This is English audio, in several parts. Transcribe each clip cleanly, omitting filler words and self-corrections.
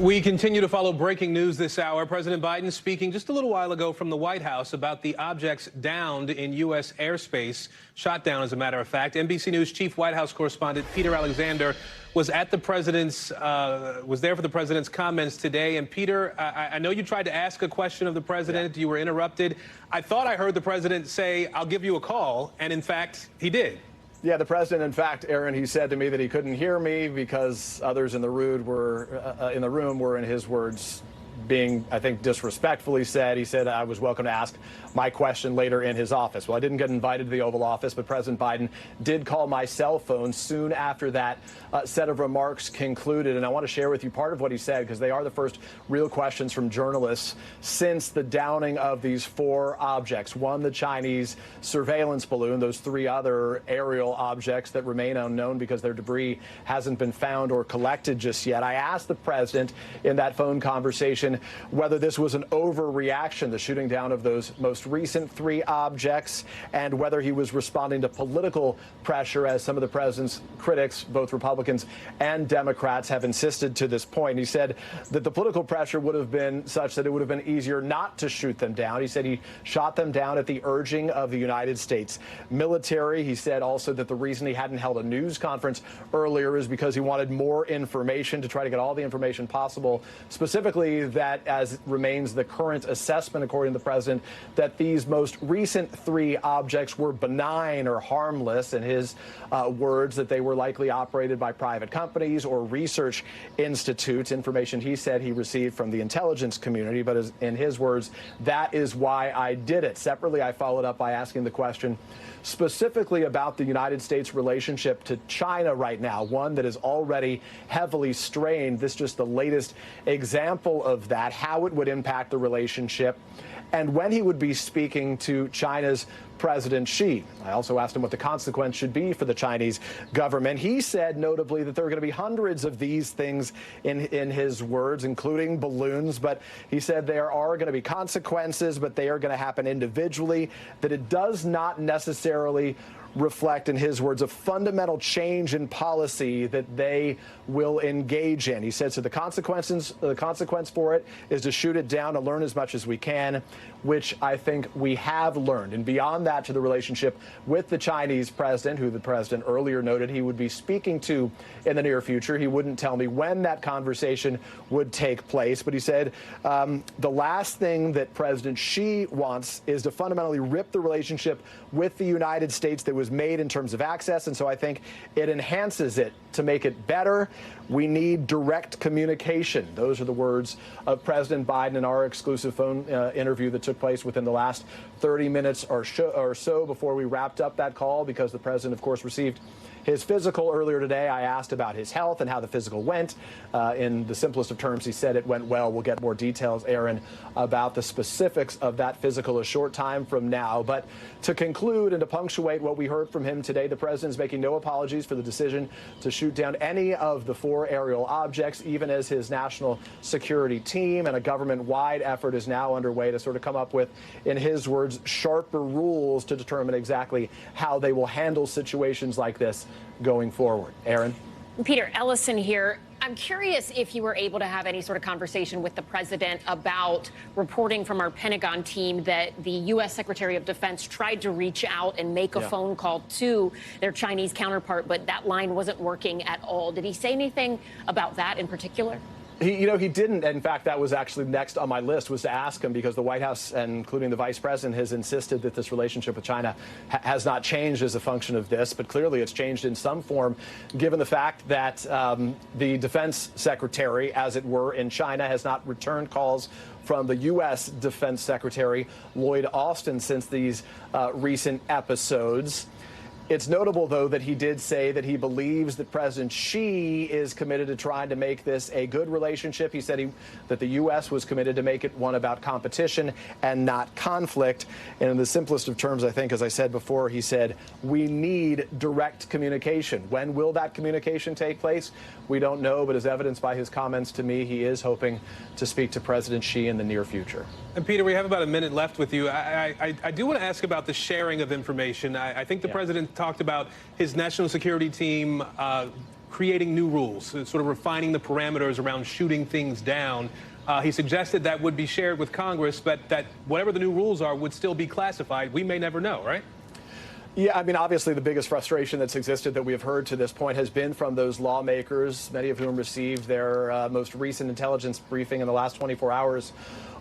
We continue to follow breaking news this hour. President Biden speaking just a little while ago from the White House about the objects downed in U.S. airspace, shot down as a matter of fact. NBC News chief White House correspondent Peter Alexander was at the president's, was there for the president's comments today. And Peter, I know you tried to ask a question of the president. You were interrupted. I thought I heard the president say, "I'll give you a call," and in fact, he did. Yeah, the president, in fact, Aaron, he said to me that he couldn't hear me because others in the room were, in his words, being, I think, disrespectfully said. He said I was welcome to ask my question later in his office. Well, I didn't get invited to the Oval Office, but President Biden did call my cell phone soon after that set of remarks concluded. And I want to share with you part of what he said, because they are the first real questions from journalists since the downing of these 4 objects. One, the Chinese surveillance balloon, those 3 other aerial objects that remain unknown because their debris hasn't been found or collected just yet. I asked the president in that phone conversation whether this was an overreaction, the shooting down of those most recent 3 objects, and whether he was responding to political pressure, as some of the president's critics, both Republicans and Democrats, have insisted to this point. He said that the political pressure would have been such that it would have been easier not to shoot them down. He said he shot them down at the urging of the United States military. He said also that the reason he hadn't held a news conference earlier is because he wanted more information, to try to get all the information possible, specifically that, as remains the current assessment, according to the president, that these most recent 3 objects were benign or harmless, in his words, that they were likely operated by private companies or research institutes, information he said he received from the intelligence community. But in his words, that is why I did it. Separately, I followed up by asking the question specifically about the United States relationship to China right now, one that is already heavily strained. This is just the latest example of that, how it would impact the relationship, and when he would be speaking to China's President Xi. I also asked him what the consequence should be for the Chinese government. He said, notably, that there are going to be hundreds of these things, in his words, including balloons. But he said there are going to be consequences, but they are going to happen individually, that it does not necessarily reflect, in his words, a fundamental change in policy that they will engage in. He said, so the consequence for it is to shoot it down and learn as much as we can, which I think we have learned. And beyond that, to the relationship with the Chinese president, who the president earlier noted he would be speaking to in the near future. He wouldn't tell me when that conversation would take place, but he said the last thing that President Xi wants is to fundamentally rip the relationship with the United States that was made in terms of access, and so I think it enhances it to make it better. We need direct communication. Those are the words of President Biden in our exclusive phone interview that took place within the last 30 minutes or so before we wrapped up that call, because the president, of course, received his physical earlier today. I asked about his health and how the physical went. In the simplest of terms, he said it went well. We'll get more details, Aaron, about the specifics of that physical a short time from now. But to conclude and to punctuate what we heard from him today, the president is making no apologies for the decision to shoot down any of the 4 aerial objects, even as his national security team and a government-wide effort is now underway to sort of come up with, in his words, sharper rules to determine exactly how they will handle situations like this going forward. Aaron? Peter, Ellison here. I'm curious if you were able to have any sort of conversation with the president about reporting from our Pentagon team that the U.S. Secretary of Defense tried to reach out and make a phone call to their Chinese counterpart, but that line wasn't working at all. Did he say anything about that in particular? He didn't. In fact, that was actually next on my list, was to ask him, because the White House, and including the vice president, has insisted that this relationship with China has not changed as a function of this. But clearly it's changed in some form, given the fact that the defense secretary, as it were, in China has not returned calls from the U.S. Defense Secretary Lloyd Austin since these recent episodes. It's notable, though, that he did say that he believes that President Xi is committed to trying to make this a good relationship. He said that the U.S. was committed to make it one about competition and not conflict. And in the simplest of terms, I think, as I said before, he said, we need direct communication. When will that communication take place? We don't know, but as evidenced by his comments to me, he is hoping to speak to President Xi in the near future. And Peter, we have about a minute left with you. I do want to ask about the sharing of information. I think the president talked about his national security team creating new rules, sort of refining the parameters around shooting things down. He suggested that would be shared with Congress, but that whatever the new rules are would still be classified. We may never know, right? Yeah, I mean, obviously the biggest frustration that's existed that we have heard to this point has been from those lawmakers, many of whom received their most recent intelligence briefing in the last 24 hours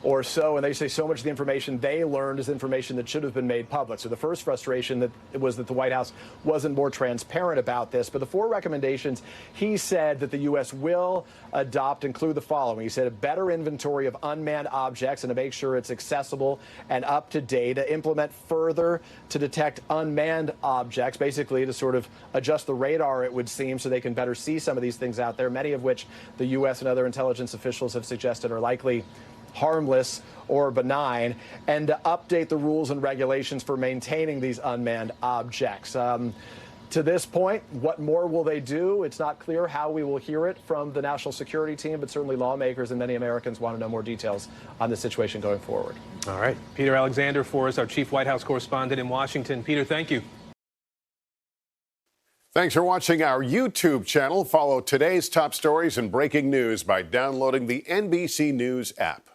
or so, and they say so much of the information they learned is information that should have been made public. So the first frustration was that the White House wasn't more transparent about this. But the 4 recommendations he said that the U.S. will adopt include the following. He said a better inventory of unmanned objects and to make sure it's accessible and up to date, to implement further to detect unmanned objects, basically to sort of adjust the radar, it would seem, so they can better see some of these things out there, many of which the U.S. and other intelligence officials have suggested are likely harmless or benign, and to update the rules and regulations for maintaining these unmanned objects. To this point, what more will they do? It's not clear how we will hear it from the national security team, but certainly lawmakers and many Americans want to know more details on the situation going forward. All right. Peter Alexander for us, our chief White House correspondent in Washington. Peter, thank you. Thanks for watching our YouTube channel. Follow today's top stories and breaking news by downloading the NBC News app.